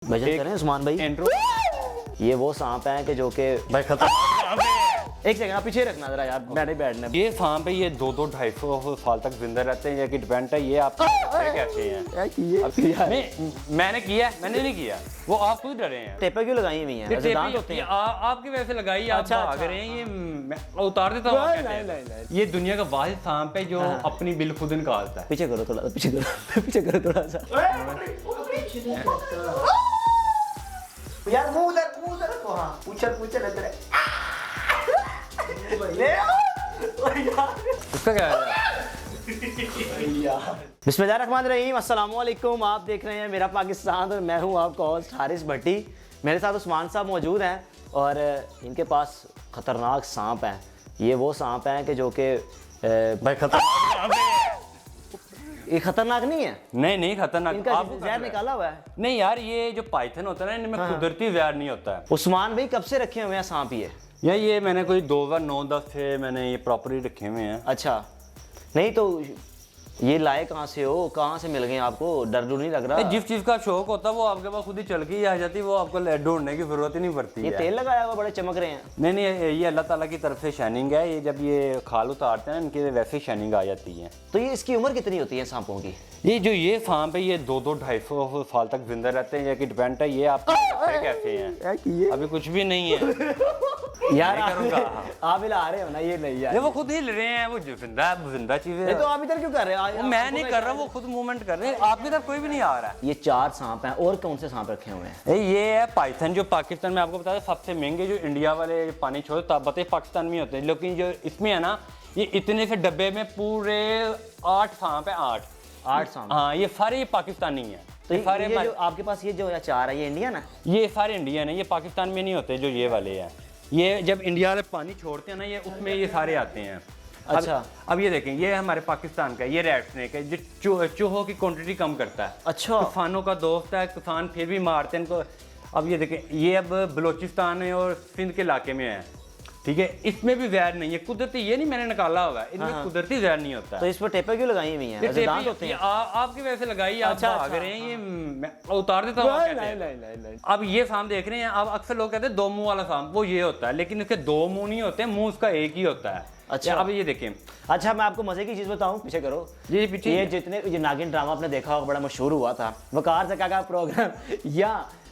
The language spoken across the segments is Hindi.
भजन करें उस्मान भाई। इंट्रो। ये वो सांप है कि जो कि भाई खतर एक सेकंड आप पीछे रखना जरा यार, बैठे बैठने। ये सांप है, ये 200-250 साल तक जिंदा रहते हैं, ये कि डिपेंड है ये आप कैसे हैं। मैंने किया है, मैंने नहीं किया, वो आप खुद डरे हैं। टेपे क्यों लगाई हुई हैं? ये दांत होते हैं। आपकी वजह से लगाई, आप अच्छा, भाग रहे हैं। ये मैं उतार देता हूँ। ये दुनिया का वाहिद सांप है जो अपनी बिल खुद निकालता है। पीछे करो थोड़ा, पीछे करो पीछे करो थोड़ा सा यार। मुंह उधर रखो। हाँ पूछल इधर उसका क्या है? बिस्मिल्लाहिर्रहमानिर्रहीम, अस्सलाम वालेकुम। आप देख रहे हैं मेरा पाकिस्तान और मैं हूं आपका होस्ट हारिस भट्टी। मेरे साथ उस्मान साहब मौजूद हैं और इनके पास ख़तरनाक सांप हैं। ये वो सांप हैं कि जो कि भाई खतरनाक ये खतरनाक नहीं है। नहीं खतरनाक। इनका आप जहर निकाला हुआ है। नहीं यार, ये जो पाइथन होता है ना, इनमें कुदरती जहर नहीं होता है। उस्मान भाई कब से रखे हुए हैं सांप ये मैंने कोई 2009-10 से मैंने ये प्रॉपर्ली रखे हुए हैं। अच्छा, नहीं तो ये लाए कहाँ से हो, कहाँ से मिल गए आपको? डर डर नहीं लग रहा? जिस चीज का शौक होता है वो आपके पास खुद ही चल के ही आ जाती है, वो आपको ढूंढने की जरूरत ही नहीं पड़ती ये है। तेल लगाया हुआ बड़े चमक रहे हैं। नहीं, ये अल्लाह ताला की तरफ से शाइनिंग है। ये जब ये खाल उतारते हैं इनके वैसे ही शाइनिंग आ जाती है। तो ये इसकी उम्र कितनी होती है सांपों की? ये सांप है, ये 200-250 साल तक जिंदा रहते हैं, ये कि डिपेंड है ये आप कैसे हैं। अभी कुछ भी नहीं है यार करूंगा। आप हिला रहे हो ना, ये नहीं यार। ये वो खुद हिल रहे हैं, वो जिंदा चीजें। ये तो आप इधर क्यों कर रहे हैं? मैं नहीं कर रहा, वो खुद मूवमेंट कर रहे हैं। आपकी तरफ कोई भी नहीं आ रहा है। ये 4 सांप हैं। और कौन से सांप रखे हुए हैं? ये है पाइथन, जो पाकिस्तान में आपको बता दें सबसे महंगे, जो इंडिया वाले पानी छोड़ो तब बताए पाकिस्तान में होते हैं, लेकिन जो इसमें है ना, ये इतने से डब्बे में पूरे 8 सांप है। 8 सांप। हाँ, ये सारे ये पाकिस्तानी हैं। तो ये सारे जो आपके पास ये जो 4 है, ये इंडियन है? ये सारे इंडियन है, ये पाकिस्तान में नहीं होते। जो ये वाले हैं, ये जब इंडिया वाले पानी छोड़ते हैं ना, ये उसमें ये सारे आते हैं। अच्छा। अब ये देखें, ये हमारे पाकिस्तान का, ये रेड स्नेक है जो चूहों की क्वांटिटी कम करता है। अच्छा। किसानों का दोस्त है, किसान फिर भी मारते हैं इनको। अब ये देखें, ये अब बलोचिस्तान है और सिंध के इलाके में है, ठीक है। इसमें भी जहर नहीं है कुदरती, ये नहीं मैंने निकाला हुआ है, इनमें कुदरती जहर नहीं होता है। तो इस पर टेपे क्यों लगाई हुई हैं? ये दांत होते हैं। आपकी वजह से लगाई, आप अच्छा, भाग रहे हैं। ये मैं उतार देता हूँ। नहीं। अब ये सांप देख रहे हैं, अब अक्सर लोग कहते हैं 2 मुंह वाला सांप, वो ये होता है, लेकिन इसके 2 मुंह नहीं होते, मुंह उसका एक ही होता है। अच्छा। अब ये देखें। अच्छा, मैं आपको मजे की चीज बताऊं, पीछे करो। ये पीछे ये जितने ये नागिन ड्रामा आपने देखा होगा, बड़ा मशहूर हुआ था, वकार से का प्रोग्राम, या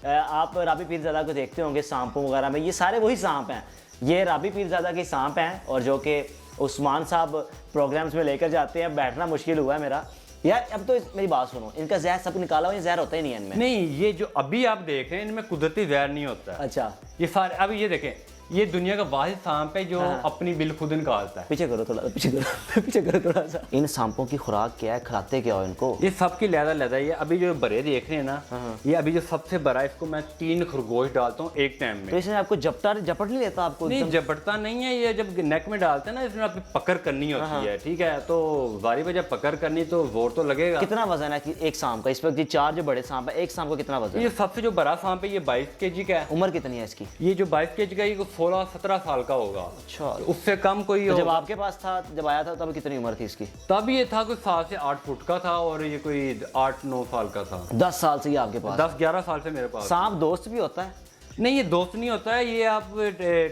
आप राबी पीरज़ादा को देखते होंगे सांपों वगैरह में, ये सारे वही सांप हैं। ये राबी पीरज़ादा के सांप हैं और जो कि उस्मान साहब प्रोग्राम्स में लेकर जाते हैं। बैठना मुश्किल हुआ है मेरा यार। अब तो मेरी बात सुनो, इनका जहर सब निकाला हुआ, ये जहर होता ही नहीं है इनमें। नहीं, ये जो अभी आप देख रहे हैं इनमें कुदरती जहर नहीं होता है। अच्छा। ये सारे, अब ये देखें, ये दुनिया का वाहिद सांप है जो अपनी बिल खुद निकालता है। पीछे करो थोड़ा, पीछे करो पीछे करो थोड़ा सा। इन सांपों की खुराक क्या है, खिलाते क्या हो इनको? ये सबकी लहदा ये अभी जो बड़े देख रहे हैं ना, ये अभी जो सबसे बड़ा है, इसको मैं 3 खरगोश डालता हूँ एक टाइम में। तो इसमें आपको झपट नहीं लेता आपको? नहीं, झपटता नहीं है। ये जब नेक में डालते हैं ना, इसमें आपकी पकड़ करनी होती है, ठीक है। तो बारी बजा पकड़ करनी तो जोर तो लगेगा। कितना वजन है कि एक सांप का? इस वक्त 4 जो बड़े सांप है, एक सांप का कितना वजन है? ये सबसे जो बड़ा सांप है, ये 22 kg का है। उम्र कितनी है इसकी? ये जो 22 kg का, ये 16-17 साल का होगा। अच्छा। उससे कम कोई तो जब होगा। आपके पास था, जब आया था, तब कितनी उम्र थी इसकी? तब ये था कोई 7 से 8 फुट का था, और ये कोई 8-9 साल का था। 10 साल से ये आपके पास? 10-11 साल से मेरे पास। सांप दोस्त भी होता है? नहीं, ये दोस्त नहीं होता है, ये आप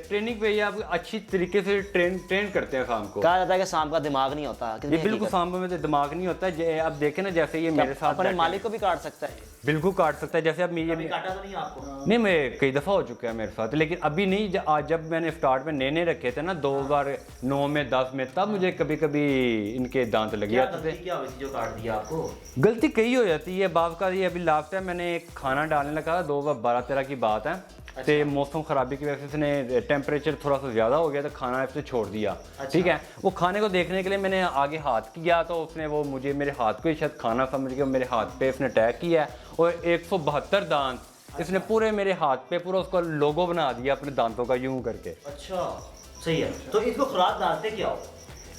ट्रेनिंग पे, ये आप अच्छी तरीके से ट्रेन करते हैं सांप को। कहा जाता है कि सांप का दिमाग नहीं होता। ये बिल्कुल सांप में तो दिमाग नहीं होता है। अब देखे ना, जैसे ये मेरे साथ अपने मालिक को भी काट सकता है? बिल्कुल काट सकता है। जैसे अब काटा तो नहीं आपको? नहीं, मैं कई दफ़ा हो चुका है मेरे साथ, लेकिन अभी नहीं। आज जब मैंने स्टार्ट में नए रखे थे ना 2009 में 10 में, तब मुझे कभी कभी इनके दांत लग जाते थे। क्या हुई थी जो काट दिया आपको? गलती कई हो जाती है बाप का। ये अभी लास्ट टाइम मैंने खाना डालने लगा, 2012-13 की बात है। तो मौसम खराबी की वजह से इसने टेम्परेचर थोड़ा सा ज़्यादा हो गया, तो खाना इसने छोड़ दिया। ठीक है। वो खाने को देखने के लिए मैंने आगे हाथ किया, तो उसने वो मुझे मेरे हाथ को ही शायद खाना समझ के मेरे हाथ पे इसने अटैक किया, और 172 दांत इसने पूरे मेरे हाथ पे पूरा उसका लोगो बना दिया अपने दांतों का, यूं करके। अच्छा, सही है। तो इसको खुराक डालते क्या हो?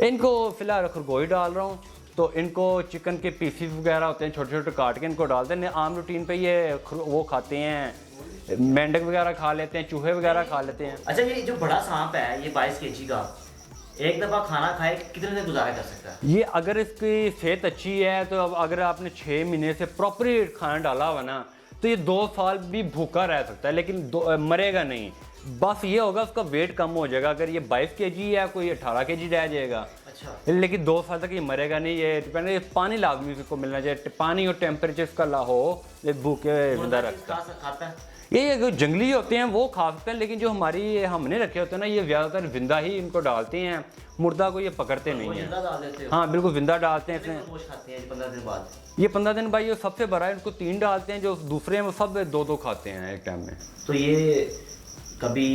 इनको फिलहाल खरगोश डाल रहा हूँ। तो इनको चिकन के पीसीस वगैरह होते हैं, छोटे छोटे काट के इनको डालते हैं। आम रूटीन पे ये वो खाते हैं, मेंढक वगैरह खा लेते हैं, चूहे वगैरह खा लेते हैं। अच्छा, ये जो बड़ा सांप है, ये 22 kg का, एक दफा खाना खाए कितने दिन गुजारा कर सकता है? ये अगर इसकी सेहत अच्छी है, तो अब अगर आपने 6 महीने से प्रॉपर खाना डाला हुआ ना, तो ये 2 साल भी भूखा रह सकता है, लेकिन मरेगा नहीं। बस ये होगा उसका वेट कम हो जाएगा। अगर ये 22 kg है, कोई 18 kg रह जाएगा। अच्छा। लेकिन 2 साल तक ये मरेगा नहीं। ये डिपेंड है, पानी लाजमी उसको मिलना चाहिए, पानी और टेम्परेचर इसका ला हो, ये भूखे जिंदा रखता है। खाता है ये जो जंगली होते हैं वो खा सकते हैं, लेकिन जो हमारी हमने रखे होते हैं ना, ये ज़्यादातर जिंदा ही इनको डालते हैं, मुर्दा को ये पकड़ते नहीं हैं। जिंदा डाल देते हो? हाँ बिल्कुल जिंदा डालते हैं इसमें। गोश्त खाते हैं 15 दिन बाद? ये 15 दिन बाद ये सबसे बड़ा है, इनको 3 डालते हैं, जो दूसरे हैं वो सब 2-2 खाते हैं एक टाइम में। तो ये कभी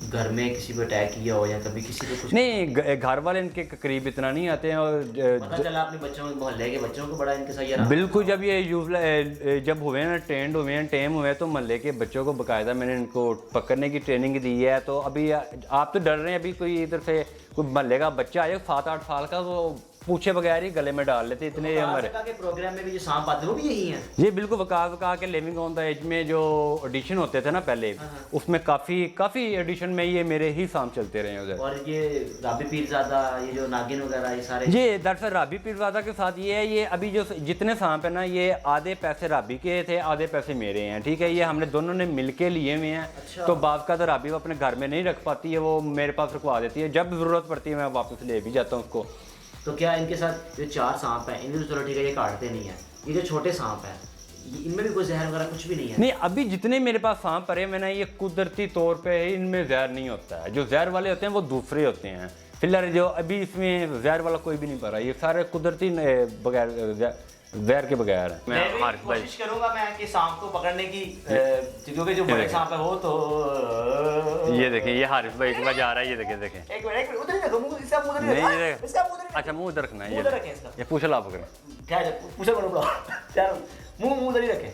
घर में किसी पे अटैक किया हो या कभी किसी पे कुछ? नहीं, घर वाले इनके करीब इतना नहीं आते हैं। और पता चला अपने बच्चों मोहल्ले के बच्चों को बड़ा इनके साथ ये रहा? बिल्कुल, जब ये जब हुए ना, ट्रेंड हुए हैं, टेम हुए, तो मोहल्ले के बच्चों को बाकायदा मैंने इनको पकड़ने की ट्रेनिंग दी है। तो अभी आप तो डर रहे हैं, अभी कोई इधर से कोई मोहल्ले का बच्चा आए 7-8 साल का, वो पूछे बगैर ही गले में डाल लेते, इतने हमारे के प्रोग्राम में भी जो सांप आते हैं वो भी यही हैं? ये बिल्कुल वका के लिविंग ऑन द एज में जो ऑडिशन होते थे ना पहले, उसमें काफ़ी ऑडिशन में ये मेरे ही सांप चलते रहे हैं उधर। और ये राबी पीरज़ादा, ये जो नागिन वगैरह, ये सारे? ये दरअसल राबी पीरज़ादा के साथ ये है, ये अभी जो जितने सांप है ना, ये आधे पैसे राबी के थे, आधे पैसे मेरे हैं, ठीक है। ये हमने दोनों ने मिलके लिए हुए हैं। अच्छा। तो बाप का तो राबी वो अपने घर में नहीं रख पाती है, वो मेरे पास रखवा देती है, जब ज़रूरत पड़ती है मैं वापस ले भी जाता हूँ उसको। तो क्या इनके साथ जो 4 सांप हैं, इनमें तो चलो ठीक है ये काटते नहीं है, ये जो छोटे सांप हैं इनमें भी कोई जहर वगैरह कुछ भी नहीं है? नहीं, अभी जितने मेरे पास सांप पड़े हैं ना, ये कुदरती तौर पे इनमें जहर नहीं होता है। जो जहर वाले होते हैं वो दूसरे होते हैं। फिलहाल जो अभी इसमें जहर वाला कोई भी नहीं पड़ा, ये सारे कुदरती बगैर जहर के बगैर है। मैं भी कोशिश करूंगा मैं कि सांप को पकड़ने की, क्योंकि जो बड़े सांप है वो तो ये देखिए, ये हारिस भाई के पास जा रहा है, ये देखें। एक मिनट उधर ही रखो, मुंह इसका मुंह उधर ही नहीं, रखो, ये इसका मुंह उधर ही अच्छा, मुंह उधर रखना है, मुंह उधर रखें इसका। ये पूछ ला पकड़ क्या है, पूछो करो बड़ा यार, मुंह उधर ही रखे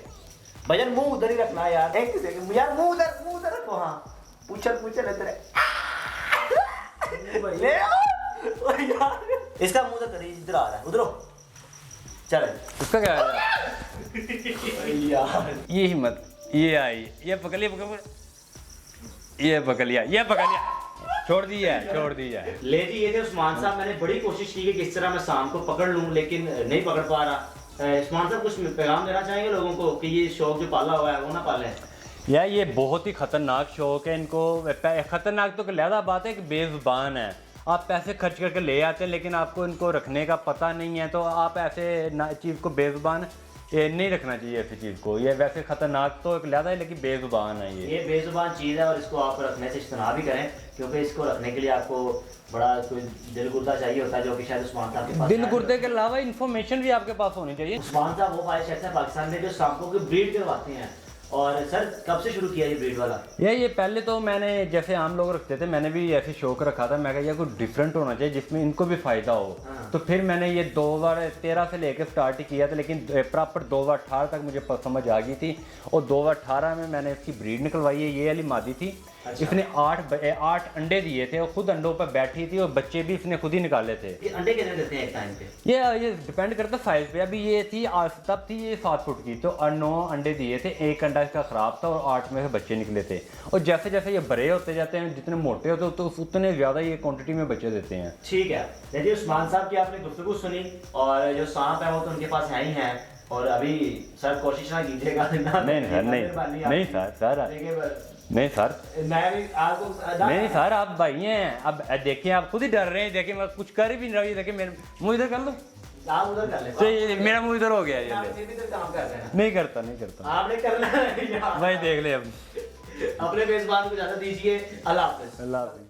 भजन, मुंह उधर ही रखना यार। एक सेकंड यार, मुंह उधर रखो। हाँ पूछल इधर ले यार, इसका मुंह उधर करी, इधर आ रहा है, उधर चल। उसका क्या है यार ये हिम्मत, ये आई, ये पकड़ लिया, ये पकड़ लिया, छोड़ दिया। ले जी, ये थे उस्मान साहब। मैंने बड़ी कोशिश की कि किस तरह मैं सांप को पकड़ लूं, लेकिन नहीं पकड़ पा रहा। उस्मान साहब कुछ पैगाम देना चाहेंगे लोगों को कि ये शौक जो पाला हुआ है वो ना पालें? यार ये बहुत ही खतरनाक शौक है इनको। खतरनाक तो लहदा बात है कि बेजुबान है। आप पैसे खर्च करके ले आते हैं, लेकिन आपको इनको रखने का पता नहीं है, तो आप ऐसे चीज़ को बेजुबान नहीं रखना चाहिए ऐसी चीज़ को। ये वैसे खतरनाक तो एक लहदा है, लेकिन बेजुबान है ये बेजुबान चीज़ है, और इसको आप रखने से इज्तनाब भी करें, क्योंकि इसको रखने के लिए आपको बड़ा कोई दिल गुर्दा चाहिए होता है, जो कि शायद उस्मान साहब के पास दिल गुर्दे के अलावा इन्फॉर्मेशन भी आपके पास होनी चाहिए। उस्मान साहब वो फाइल है पाकिस्तान में जो सांपों की ब्रीड करवाते हैं। और सर कब से शुरू किया ये ब्रीड वाला? ये पहले तो मैंने जैसे आम लोग रखते थे, मैंने भी ऐसे शौक रखा था। मैं कहा यार कुछ डिफरेंट होना चाहिए जिसमें इनको भी फ़ायदा हो। हाँ। तो फिर मैंने ये 2013 से लेकर स्टार्ट ही किया था, लेकिन प्रॉपर 2018 तक मुझे समझ आ गई थी, और 2018 में मैंने इसकी ब्रीड निकलवाई है। ये वाली मादी थी। अच्छा। इसने 8 अंडे दिए थे, और खुद अंडों पर बैठी थी, और बच्चे भी इसने खुद ही निकाले थे। ये अंडे कितने देते हैं एक टाइम पे? ये डिपेंड करता साइज पे। अभी ये थी तब थी ये 7 फुट की, तो 9 अंडे दिए थे, 1 अंडा इसका ख़राब था, और 8 में से बच्चे निकले थे। और जैसे जैसे ये बड़े होते जाते हैं, जितने मोटे होते तो उतने ज़्यादा ये क्वांटिटी में बच्चे देते हैं। ठीक है, यदि उस्मान साहब की आपने गुफ्तगू सुनी, और जो सांप है वो तो उनके पास है ही है, और अभी सर कोशिश ना कीजिएगा नहीं सर, मैं भी आपको नहीं सर, आप भाई हैं। अब देखिए, आप खुद ही डर रहे हैं। देखिए मैं कुछ कर भी नहीं रहा हूँ। देखिए मेरे मुँह इधर कर लो, आप उधर कर ले, तो ये मेरा मुँह इधर हो गया। ये आप फिर भी तो काम कर रहे हैं। नहीं करता आपने करना है यार। भाई देख ले अब। अपने मेजबान को इजाजत दीजिए। अल्लाह हाफ़िज़। अल्लाह हाफ़िज़।